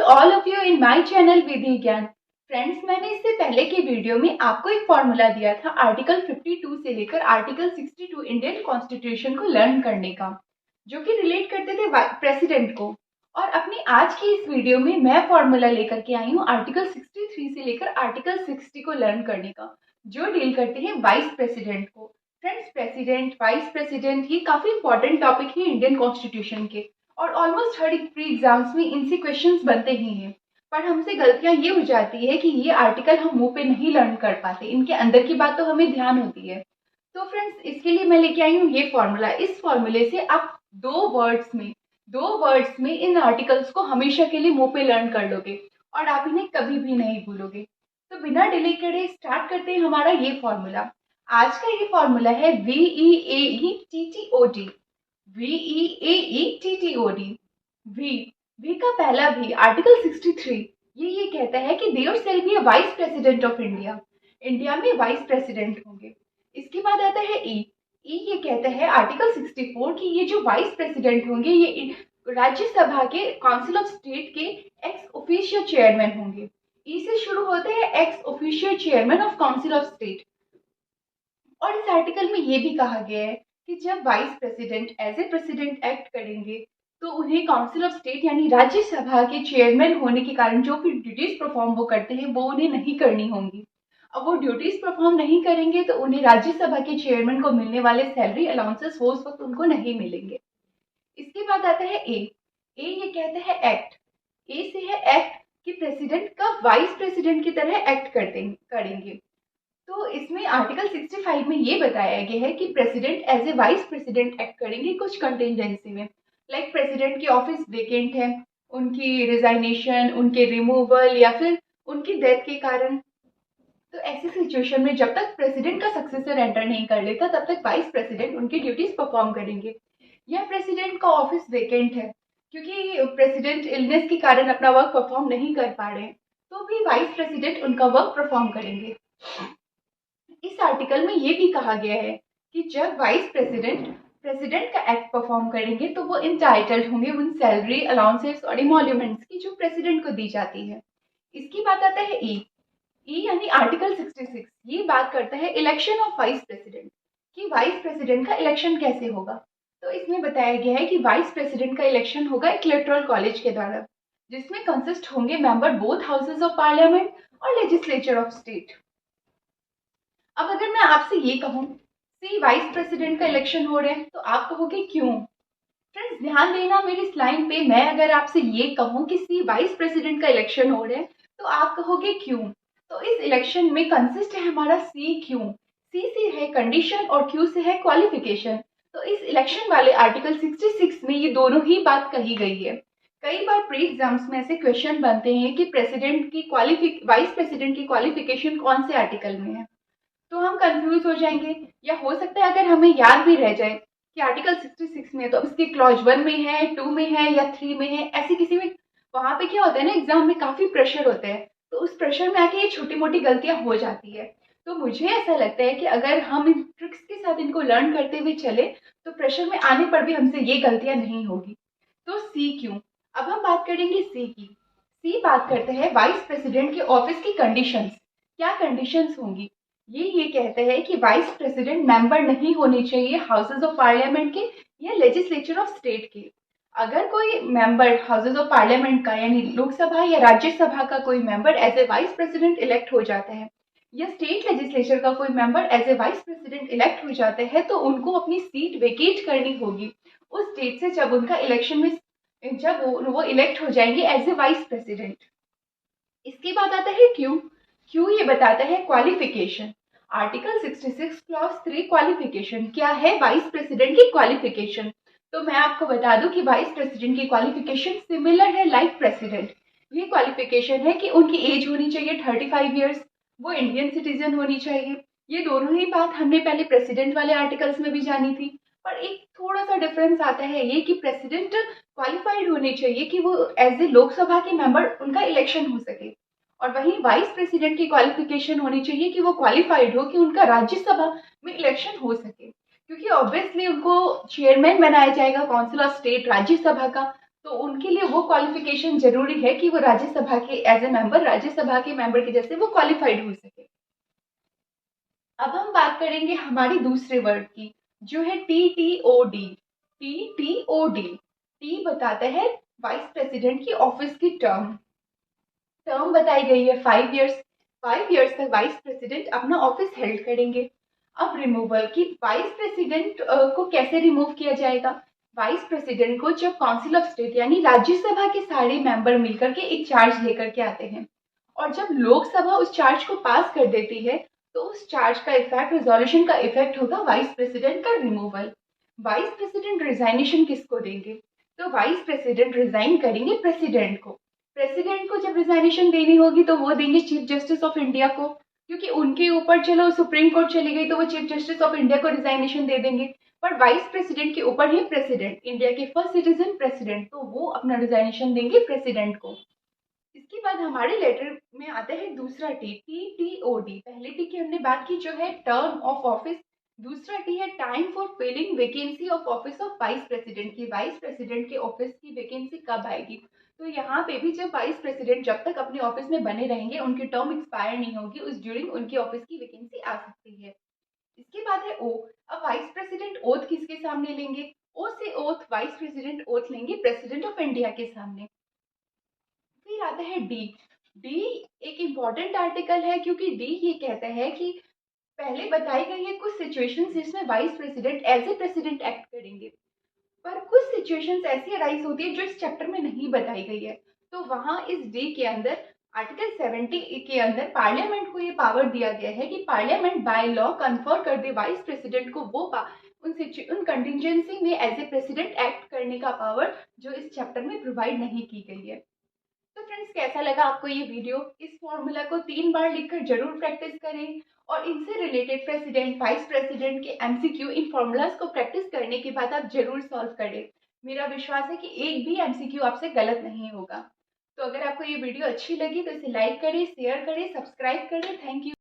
all of you in my channel विधि ज्ञान। Friends, मैंने इससे पहले की वीडियो में आपको एक फॉर्मूला दिया था आर्टिकल 52 से लेकर आर्टिकल 62 इंडियन कॉन्स्टिट्यूशन को लर्न करने का, जो कि रिलेट करते थे प्रेसिडेंट को। और अपनी आज की इस वीडियो में मैं फॉर्मूला लेकर के आई हूँ आर्टिकल 63 से लेकर आर्टिकल 60 को लर्न करने का, जो डील करते हैं वाइस प्रेसिडेंट को। फ्रेंड्स, प्रेसिडेंट, वाइस प्रेसिडेंट ये काफी इंपॉर्टेंट टॉपिक है इंडियन कॉन्स्टिट्यूशन के, और ऑलमोस्ट हर एक प्री एग्जाम्स में इनसे क्वेश्चंस बनते ही हैं। पर हमसे गलतियां ये हो जाती है कि ये आर्टिकल हम मुंह पे नहीं लर्न कर पाते, इनके अंदर की बात तो हमें ध्यान होती है। तो फ्रेंड्स, इसके लिए मैं लेके आई हूँ ये फॉर्मूला। इस फॉर्मूले से आप दो वर्ड्स में इन आर्टिकल्स को हमेशा के लिए मुंह पे लर्न कर लोगे और आप इन्हें कभी भी नहीं भूलोगे। तो बिना डिले करे स्टार्ट करते हैं हमारा ये फॉर्मूला। आज का ये फॉर्मूला है VEAETTOD। VEAETTOD। वी का पहला भी आर्टिकल 63 ये कहता है कि there shall be a vice president of India. India में वाइस प्रेसिडेंट होंगे। इसके बाद आता है ई ये कहता है आर्टिकल 64 कि ये जो वाइस प्रेसिडेंट होंगे ये राज्यसभा के काउंसिल ऑफ स्टेट के एक्स ऑफिशियो चेयरमैन होंगे। ई से शुरू होते हैं ex officio chairman of council of state. और इस आर्टिकल में ये भी कहा गया है कि जब vice president as a president act करेंगे तो उन्हें काउंसिल ऑफ स्टेट यानी राज्यसभा के चेयरमैन होने के कारण जो भी ड्यूटीज परफॉर्म वो करते हैं वो उन्हें नहीं करनी होंगी। अब वो ड्यूटीज परफॉर्म नहीं करेंगे तो उन्हें राज्यसभा के चेयरमैन को मिलने वाले सैलरी अलाउंसेस वो उस वक्त उनको नहीं मिलेंगे। इसके बाद आता है ए ये कहता है एक्ट। ए से है एक्ट कि प्रेसिडेंट का वाइस प्रेसिडेंट की तरह एक्ट करेंगे। तो इसमें आर्टिकल 65 में ये बताया गया है कि president as a vice president act करेंगे कुछ कंटिजेंसी में, लाइक प्रेसिडेंट की ऑफिस वेकेंट है, उनकी रिजाइनेशन, उनके रिमूवल या फिर उनकी डेथ के कारण। तो ऐसी सिचुएशन में जब तक प्रेसिडेंट का सक्सेसर एंटर नहीं कर लेता तब तक वाइस प्रेसिडेंट उनकी ड्यूटीज परफॉर्म करेंगे। या प्रेसिडेंट का ऑफिस वेकेंट है क्योंकि प्रेसिडेंट इलनेस के कारण अपना वर्क परफॉर्म नहीं कर पा रहे हैं, तो भी वाइस प्रेसिडेंट उनका वर्क परफॉर्म करेंगे। इस आर्टिकल में ये भी कहा गया है कि जब वाइस प्रेसिडेंट का एक्ट परफॉर्म करेंगे तो वो इंटाइटल्ड होंगे उन सैलरी अलाउंसेस और इमोल्यूमेंट्स की जो प्रेसिडेंट को दी जाती है। इसकी बात आता है ई यानी आर्टिकल 66। ये बात करता है इलेक्शन ऑफ वाइस प्रेसिडेंट कि वाइस प्रेसिडेंट का इलेक्शन कैसे होगा। तो इसमें बताया गया है कि वाइस प्रेसिडेंट का इलेक्शन होगा एक इलेक्टोरल कॉलेज के द्वारा, जिसमें कंसिस्ट होंगे member both houses of parliament और लेजिस्लेचर ऑफ स्टेट। अब अगर मैं आपसे ये कहूँ सी वाइस प्रेसिडेंट का इलेक्शन हो रहा है तो आप कहोगे क्यों? फ्रेंड्स, ध्यान देना मेरी इस लाइन पे। मैं अगर आपसे ये कहूँ कि सी वाइस प्रेसिडेंट का इलेक्शन हो रहा है तो आप कहोगे क्यों? तो इस इलेक्शन में कंसिस्ट है हमारा सी क्यों। सी से है कंडीशन और क्यू से है क्वालिफिकेशन। तो इस इलेक्शन वाले आर्टिकल 66 में ये दोनों ही बात कही गई है। कई बार प्री एग्जाम्स में ऐसे क्वेश्चन बनते हैं कि वाइस प्रेसिडेंट की क्वालिफिकेशन कौन से आर्टिकल में है, तो हम कंफ्यूज हो जाएंगे। या हो सकता है अगर हमें याद भी रह जाए कि आर्टिकल 66 में तो अब इसके क्लॉज 1 में है, 2 में है या 3 में है, ऐसी किसी में। वहां पे क्या होता है ना, एग्जाम में काफी प्रेशर होता है, तो उस प्रेशर में आके ये छोटी मोटी गलतियां हो जाती है। तो मुझे ऐसा लगता है कि अगर हम इन ट्रिक्स के साथ इनको लर्न करते हुए चले तो प्रेशर में आने पर भी हमसे ये गलतियां नहीं होगी। तो सी क्यों। अब हम बात करेंगे सी की। सी बात करते हैं वाइस प्रेसिडेंट के ऑफिस की कंडीशंस। क्या कंडीशंस होंगी? ये कहता है कि वाइस प्रेसिडेंट मेंबर नहीं होने चाहिए हाउसेज ऑफ पार्लियामेंट के या लेजिस्लेचर ऑफ स्टेट के। अगर कोई मेंबर हाउसेज ऑफ पार्लियामेंट का यानी लोकसभा या राज्यसभा का कोई member as a vice president elect हो जाता है या स्टेट लेजिस्लेचर का कोई member as a vice president elect हो जाता है तो उनको अपनी सीट वेकेट करनी होगी उस डेट से जब उनका इलेक्शन में वो इलेक्ट हो जाएंगे एज ए वाइस प्रेसिडेंट। इसके बाद आता है क्यों ये बताता है क्वालिफिकेशन। Article 66 clause 3 qualification. क्या है वाइस प्रेसिडेंट की क्वालिफिकेशन? तो मैं आपको बता दूं कि वाइस प्रेसिडेंट की क्वालिफिकेशन सिमिलर है लाइक प्रेसिडेंट। ये क्वालिफिकेशन है कि उनकी एज होनी चाहिए 35 ईयर्स, वो इंडियन सिटीजन होनी चाहिए। ये दोनों ही बात हमने पहले प्रेसिडेंट वाले आर्टिकल्स में भी जानी थी, पर एक थोड़ा सा डिफरेंस आता है ये कि प्रेसिडेंट क्वालिफाइड होने चाहिए कि वो एज ए लोकसभा के मेंबर उनका इलेक्शन हो सके, और वहीं वाइस प्रेसिडेंट की क्वालिफिकेशन होनी चाहिए कि वो क्वालिफाइड हो कि उनका राज्यसभा में इलेक्शन हो सके, क्योंकि ऑब्वियसली उनको चेयरमैन बनाया जाएगा काउंसिल ऑफ स्टेट राज्यसभा का। तो उनके लिए वो क्वालिफिकेशन जरूरी है कि वो राज्यसभा के एज ए मेंबर, राज्यसभा के मेंबर के जैसे वो क्वालिफाइड हो सके। अब हम बात करेंगे हमारी दूसरे वर्ड की, जो है TTOD। TTOD, टी बताता है वाइस प्रेसिडेंट की ऑफिस की टर्म। टर्म बताई गई है 5 इयर्स। 5 इयर्स तक वाइस प्रेसिडेंट अपना ऑफिस हेल्ड करेंगे। अब रिमूवल की, वाइस प्रेसिडेंट को कैसे रिमूव किया जाएगा? वाइस प्रेसिडेंट को जब काउंसिल ऑफ स्टेट यानी राज्यसभा के सारे मेंबर मिलकर के एक चार्ज लेकर के आते हैं, और जब लोकसभा उस चार्ज को पास कर देती है, तो उस चार्ज का इफेक्ट, रिजोल्यूशन का इफेक्ट होगा वाइस प्रेसिडेंट का रिमूवल। वाइस प्रेसिडेंट रिजाइनेशन किसको देंगे? तो वाइस प्रेसिडेंट रिजाइन करेंगे प्रेसिडेंट को। प्रेसिडेंट को जब रिजाइनेशन देनी होगी तो वो देंगे चीफ जस्टिस ऑफ इंडिया को, क्योंकि उनके ऊपर चलो सुप्रीम कोर्ट चली गई तो वो चीफ जस्टिस ऑफ इंडिया को रिजाइनेशन दे देंगे। पर वाइस प्रेसिडेंट के ऊपर ही प्रेसिडेंट, इंडिया के फर्स्ट सिटीजन प्रेसिडेंट, तो वो अपना रिजाइनेशन देंगे प्रेसिडेंट को। इसके बाद हमारे लेटर में आता है दूसरा टी, TTOD। पहले टी की हमने बात की, जो है टर्म ऑफ ऑफिस। दूसरा टी है time for filling vacancy of office of vice president की, वाइस प्रेसिडेंट के ऑफिस की वैकेंसी कब आएगी। तो यहाँ पे भी जब वाइस प्रेसिडेंट जब तक अपने ऑफिस में बने रहेंगे, उनकी टर्म एक्सपायर नहीं होगी, उस ड्यूरिंग उनकी ऑफिस की वैकेंसी आ सकती है। इसके बाद है ओ। अब वाइस प्रेसिडेंट ओथ किसके सामने लेंगे? ओ से ओथ, वाइस प्रेसिडेंट ओथ लेंगे प्रेसिडेंट ऑफ इंडिया के सामने। फिर आता है डी। डी एक इम्पॉर्टेंट आर्टिकल है, क्योंकि डी ये कहता है कि पहले बताई गई है कुछ सिचुएशंस जिसमें vice president as a president act करेंगे, पर कुछ सिचुएशंस ऐसी अराइज होती है जो इस चैप्टर में नहीं बताई गई है। तो वहां इस डी के अंदर आर्टिकल 70 के अंदर पार्लियामेंट को ये पावर दिया गया है कि पार्लियामेंट बाय लॉ कन्फर कर दे वाइस प्रेसिडेंट को वो उन कंटिजेंसी में एज ए प्रेसिडेंट एक्ट करने का पावर, जो इस चैप्टर में प्रोवाइड नहीं की गई है। तो फ्रेंड्स, कैसा लगा आपको ये वीडियो? इस फॉर्मूला को 3 बार लिखकर जरूर प्रैक्टिस करें, और इनसे रिलेटेड प्रेसिडेंट, वाइस प्रेसिडेंट के MCQ, इन फॉर्मूलाज को प्रैक्टिस करने के बाद आप जरूर सॉल्व करें। मेरा विश्वास है कि एक भी MCQ आपसे गलत नहीं होगा। तो अगर आपको ये वीडियो अच्छी लगी तो इसे लाइक करें, शेयर करें, सब्सक्राइब करें। Thank you.